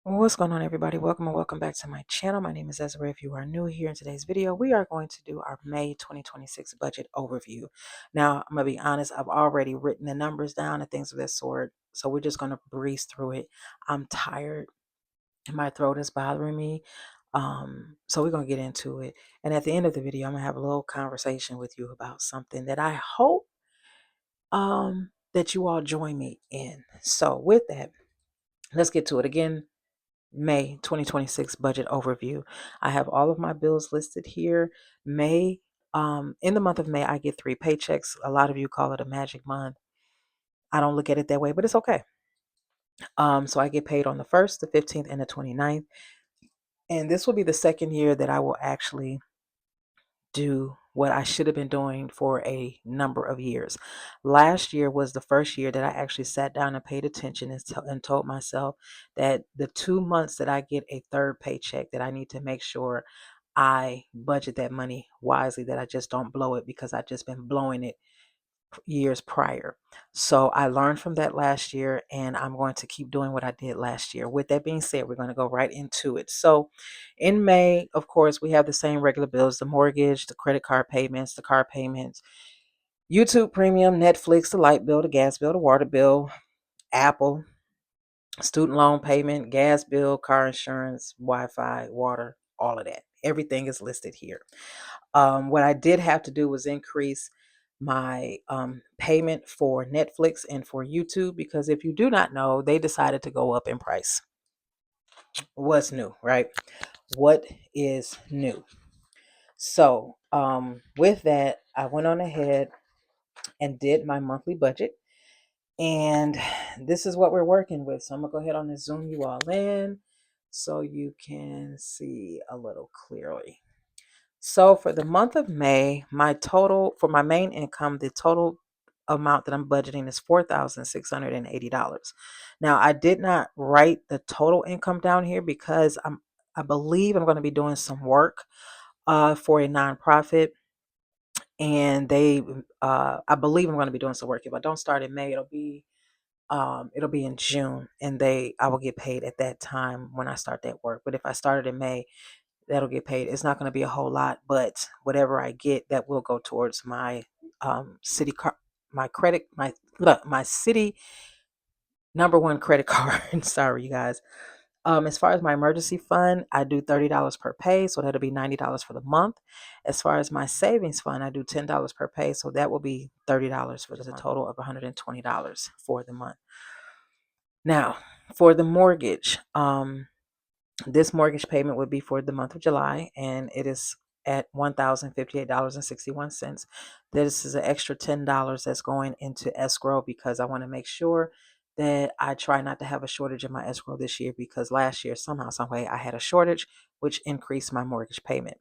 What's going on, everybody? Welcome and welcome back to my channel. My name is Ezra. If you are new here in today's video, we are going to do our May 2026 budget overview. Now, I'm going to be honest, I've already written the numbers down and things of that sort, so we're just going to breeze through it. I'm tired and my throat is bothering me, so we're going to get into it. And at the end of the video, I'm going to have a little conversation with you about something that I hope that you all join me in. So with that, let's get to it. Again, May 2026 budget overview. I have all of my bills listed here. In the month of May, I get 3 paychecks. A lot of you call it a magic month. I don't look at it that way, but it's okay. So I get paid on the 1st, the 15th, and the 29th. And this will be the second year that I will actually do what I should have been doing for a number of years. Last year was the first year that I actually sat down and paid attention and told myself that the 2 months that I get a third paycheck, that I need to make sure I budget that money wisely, that I just don't blow it, because I've just been blowing it years prior. So I learned from that last year, and I'm going to keep doing what I did last year. With that being said, we're going to go right into it. So in May, of course, we have the same regular bills: the mortgage, the credit card payments, the car payments, YouTube Premium, Netflix, the light bill, the gas bill, the water bill, Apple, student loan payment, gas bill, car insurance, Wi-Fi, water, all of that. Everything is listed here. What I did have to do was increase my payment for Netflix and for YouTube, because if you do not know, they decided to go up in price. What's new, right? What is new? So with that, I went on ahead and did my monthly budget. And this is what we're working with. So I'm going to go ahead and zoom you all in so you can see a little clearly. So for the month of May, my total for my main income, the total amount that I'm budgeting is $4,680. Now, I did not write the total income down here because I believe I'm going to be doing some work for a nonprofit, and I believe I'm going to be doing some work. If I don't start in May, it'll be in June, and I will get paid at that time when I start that work. But if I started in May, that'll get paid. It's not going to be a whole lot, but whatever I get, that will go towards my city car, my credit, my city number one credit card. Sorry, you guys. As far as my emergency fund, I do $30 per pay, so that'll be $90 for the month. As far as my savings fund, I do $10 per pay, so that will be $30 for the total of $120 for the month. Now, for the mortgage, this mortgage payment would be for the month of July, and it is at $1,058.61. This is an extra $10 that's going into escrow, because I want to make sure that I try not to have a shortage in my escrow this year, because last year, somehow, some way, I had a shortage, which increased my mortgage payment.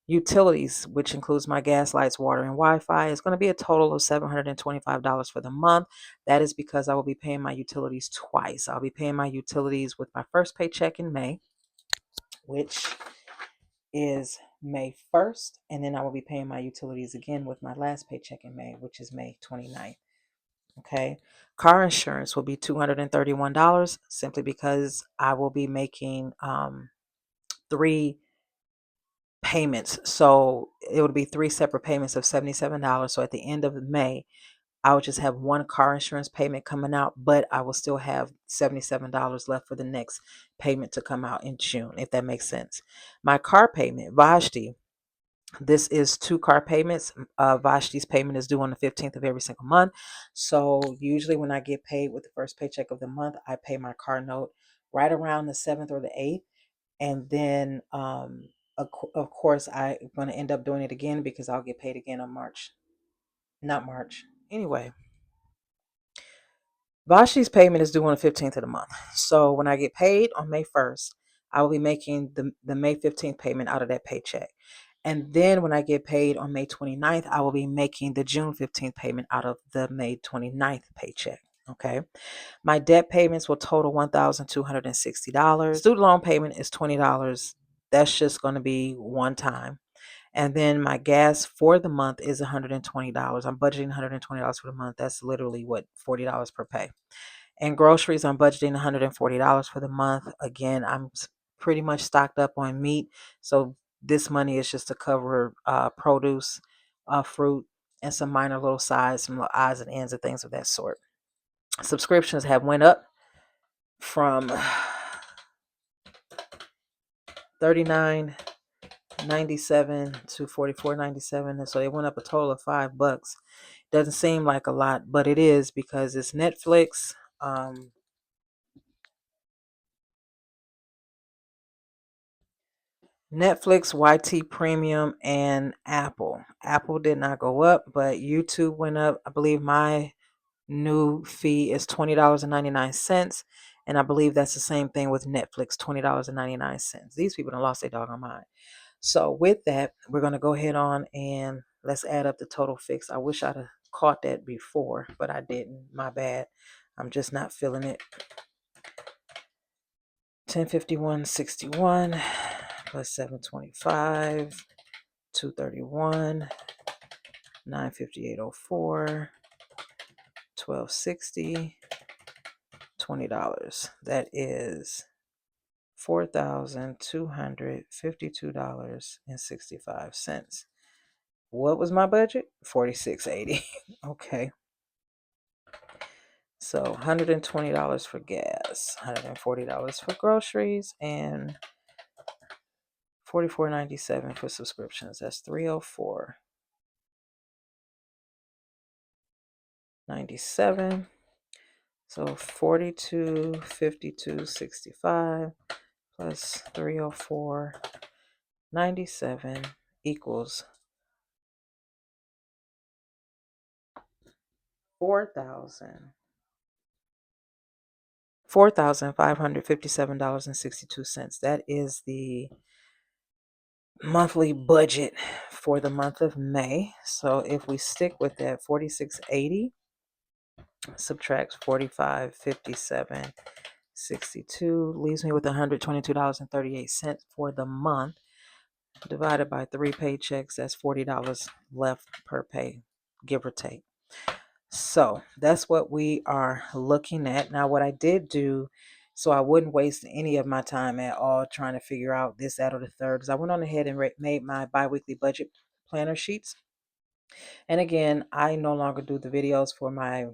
Utilities, which includes my gas, lights, water, and Wi-Fi, is going to be a total of $725 for the month. That is because I will be paying my utilities twice. I'll be paying my utilities with my first paycheck in May, which is May 1st, and then I will be paying my utilities again with my last paycheck in May, which is May 29th. Okay. Car insurance will be $231, simply because I will be making 3 payments. So it would be 3 separate payments of $77. So at the end of May, I would just have one car insurance payment coming out, but I will still have $77 left for the next payment to come out in June, if that makes sense. My car payment, Vashti, this is 2 car payments. Vashti's payment is due on the 15th of every single month. So usually when I get paid with the first paycheck of the month, I pay my car note right around the 7th or the 8th. And then, of course, I'm going to end up doing it again, because I'll get paid again on not March. Anyway, Vashi's payment is due on the 15th of the month. So when I get paid on May 1st, I will be making the May 15th payment out of that paycheck. And then when I get paid on May 29th, I will be making the June 15th payment out of the May 29th paycheck. Okay. My debt payments will total $1,260. Student loan payment is $20. That's just going to be one time. And then my gas for the month is $120. I'm budgeting $120 for the month. That's literally what, $40 per pay. And groceries, I'm budgeting $140 for the month. Again, I'm pretty much stocked up on meat. So this money is just to cover produce, fruit, and some minor little sides, some little odds and ends and things of that sort. Subscriptions have went up from 39.97 to 44.97, and so they went up a total of $5. Doesn't seem like a lot, but it is, because it's Netflix, YT Premium, and Apple. Apple did not go up, but YouTube went up. I believe my new fee is $20.99, and I believe that's the same thing with Netflix, $20.99. These people done lost their doggone mind. So with that, we're going to go ahead on and let's add up the total fix. I wish I'd have caught that before, but I didn't. My bad. I'm just not feeling it. 1051.61 plus 725, 231, 958.04, 1260, $20. That is $4,252.65. What was my budget? $46.80. Okay. So $120 for gas, $140 for groceries, and $44.97 for subscriptions. That's $304.97. So $42.52.65 plus $304.97 equals $4,557.62. That is the monthly budget for the month of May. So if we stick with that, 4680 subtracts 4557.62 leaves me with $122.38 for the month. Divided by 3 paychecks, that's $40 left per pay, give or take. So that's what we are looking at. Now, what I did do, so I wouldn't waste any of my time at all trying to figure out this, that, or the third, is I went on ahead and made my bi-weekly budget planner sheets. And again, I no longer do the videos for my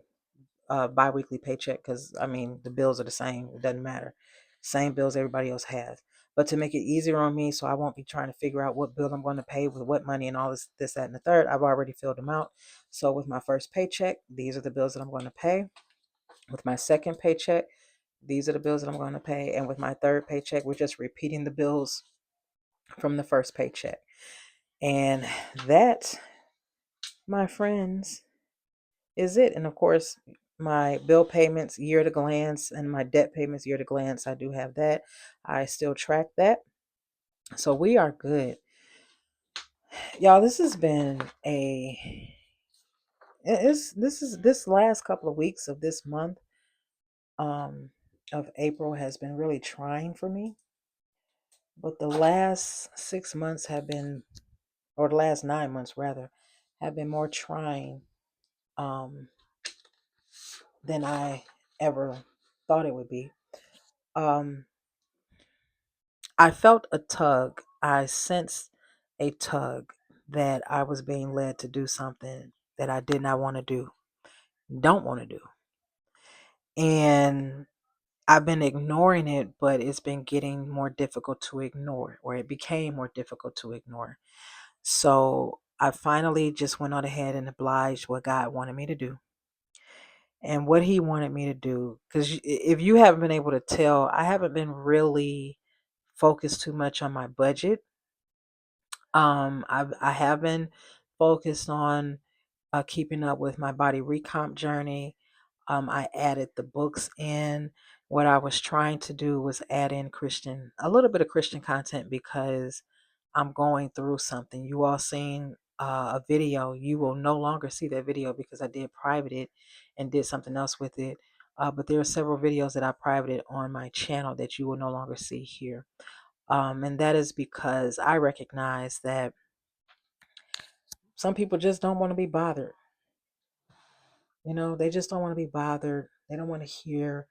bi-weekly paycheck, because I mean the bills are the same. It doesn't matter. Same bills everybody else has. But to make it easier on me, so I won't be trying to figure out what bill I'm going to pay with what money and all this, that, and the third, I've already filled them out. So with my first paycheck, these are the bills that I'm going to pay. With my second paycheck, these are the bills that I'm going to pay. And with my third paycheck, we're just repeating the bills from the first paycheck. And that, my friends, is it. And of course, my bill payments year at a glance and my debt payments year at a glance, I do have that. I still track that. So we are good. Y'all, this has been this last couple of weeks of this month of April has been really trying for me. But the last 6 months have been, or the last 9 months rather, have been more trying than I ever thought it would be. I felt a tug. I sensed a tug that I was being led to do something that I did not want to do, don't want to do. And I've been ignoring it, but it's been getting more difficult to ignore, or it became more difficult to ignore. So I finally just went on ahead and obliged what God wanted me to do. And what He wanted me to do, because if you haven't been able to tell, I haven't been really focused too much on my budget. I have been focused on keeping up with my body recomp journey. I added the books in. What I was trying to do was add in a little bit of Christian content, because I'm going through something. You all seen a video. You will no longer see that video because I did private it and did something else with it. But there are several videos that I privated on my channel that you will no longer see here. And that is because I recognize that some people just don't want to be bothered. They just don't want to be bothered. They don't want to hear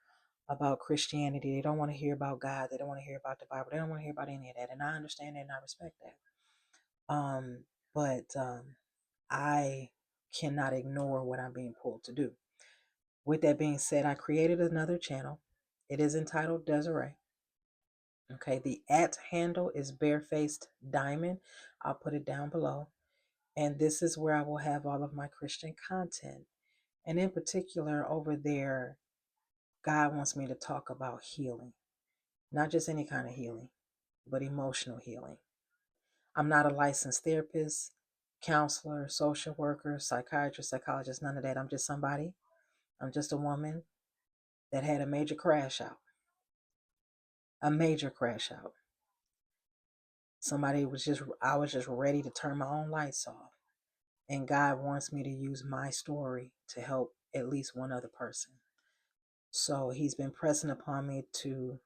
about Christianity. They don't want to hear about God. They don't want to hear about the Bible. They don't want to hear about any of that. And I understand that and I respect that. But I cannot ignore what I'm being pulled to do. With that being said, I created another channel. It is entitled Desiree. Okay, the @ handle is Barefaced Diamond. I'll put it down below. And this is where I will have all of my Christian content. And in particular, over there, God wants me to talk about healing. Not just any kind of healing, but emotional healing. I'm not a licensed therapist, counselor, social worker, psychiatrist, psychologist, none of that. I'm just somebody. I'm just a woman that had a major crash out. A major crash out. I was just ready to turn my own lights off. And God wants me to use my story to help at least one other person. So he's been pressing upon me to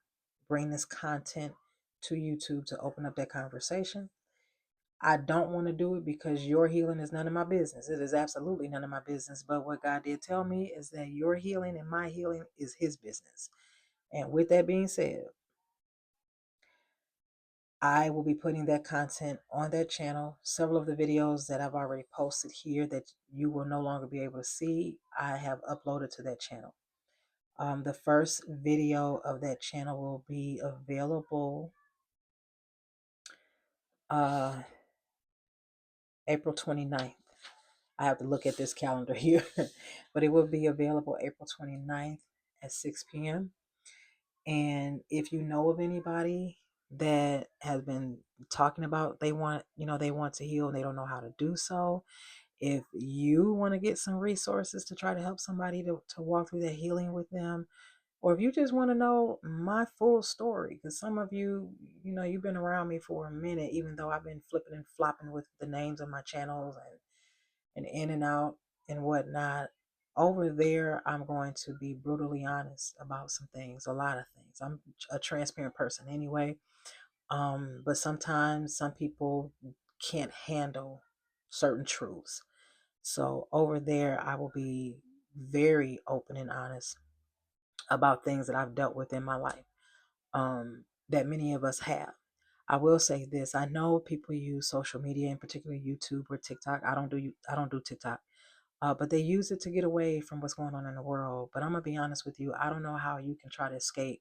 bring this content to YouTube to open up that conversation. I don't want to do it because your healing is none of my business. It is absolutely none of my business. But what God did tell me is that your healing and my healing is his business. And with that being said, I will be putting that content on that channel. Several of the videos that I've already posted here that you will no longer be able to see, I have uploaded to that channel. The first video of that channel will be available April 29th. I have to look at this calendar here, but it will be available April 29th at 6 p.m. And if you know of anybody that has been talking about they want to heal and they don't know how to do so, if you want to get some resources to try to help somebody to walk through that healing with them, or if you just want to know my full story, because some of you, you've been around me for a minute, even though I've been flipping and flopping with the names of my channels and in and out and whatnot. Over there, I'm going to be brutally honest about some things, a lot of things. I'm a transparent person anyway. But sometimes some people can't handle certain truths. So over there, I will be very open and honest about things that I've dealt with in my life, that many of us have. I will say this: I know people use social media, in particular YouTube or TikTok. I don't do TikTok, but they use it to get away from what's going on in the world. But I'm gonna be honest with you: I don't know how you can try to escape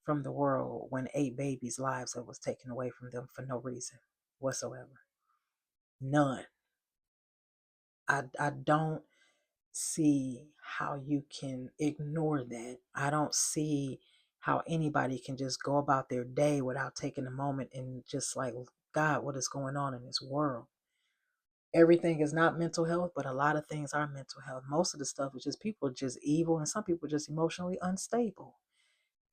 from the world when 8 babies' lives that was taken away from them for no reason whatsoever. None. I don't see how you can ignore that. I don't see how anybody can just go about their day without taking a moment and just like, God, what is going on in this world? Everything is not mental health, but a lot of things are mental health. Most of the stuff is just people just evil, and some people just emotionally unstable.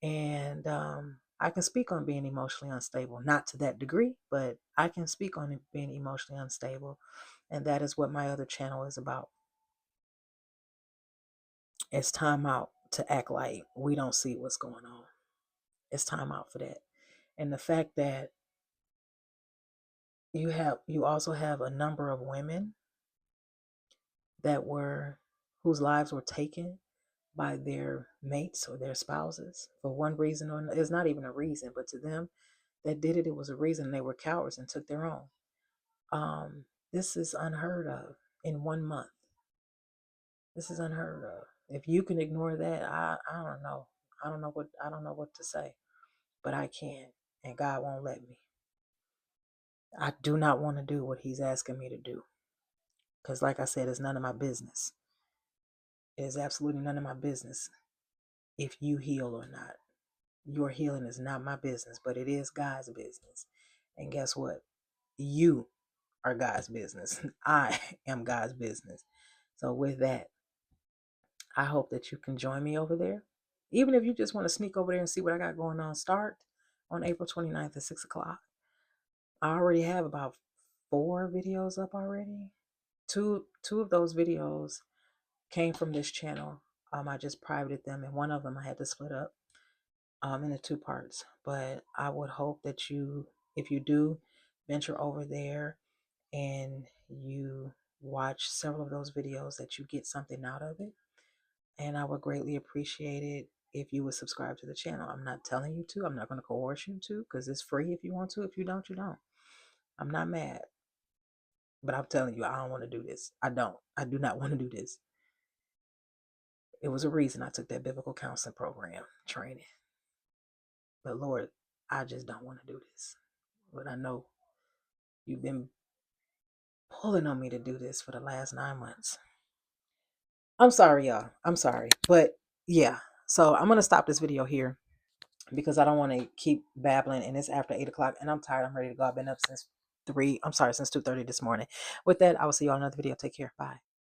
And I can speak on being emotionally unstable, not to that degree, but I can speak on being emotionally unstable. And that is what my other channel is about. It's time out to act like we don't see what's going on. It's time out for that. And the fact that you also have a number of women whose lives were taken by their mates or their spouses for one reason or another. It's not even a reason, but to them that did it, it was a reason. They were cowards and took their own. This is unheard of in 1 month. This is unheard of. If you can ignore that, I don't know. I don't know what to say, but I can, and God won't let me. I do not want to do what he's asking me to do. Because like I said, it's none of my business. It is absolutely none of my business if you heal or not. Your healing is not my business, but it is God's business. And guess what? You are God's business. I am God's business. So with that, I hope that you can join me over there. Even if you just want to sneak over there and see what I got going on, start on April 29th at 6 o'clock. I already have about 4 videos up already. Two of those videos came from this channel. I just privated them, and one of them I had to split up into 2 parts. But I would hope that if you do venture over there and you watch several of those videos, that you get something out of it. And I would greatly appreciate it if you would subscribe to the channel. I'm not telling you to. I'm not going to coerce you to, because it's free if you want to. If you don't, you don't. I'm not mad. But I'm telling you, I don't want to do this. I don't. I do not want to do this. It was a reason I took that biblical counseling program training. But Lord, I just don't want to do this. But I know you've been pulling on me to do this for the last 9 months. I'm sorry, y'all. I'm sorry. But yeah, so I'm going to stop this video here because I don't want to keep babbling. And it's after 8 o'clock and I'm tired. I'm ready to go. I've been up since 2:30 this morning. With that, I will see you on another video. Take care. Bye.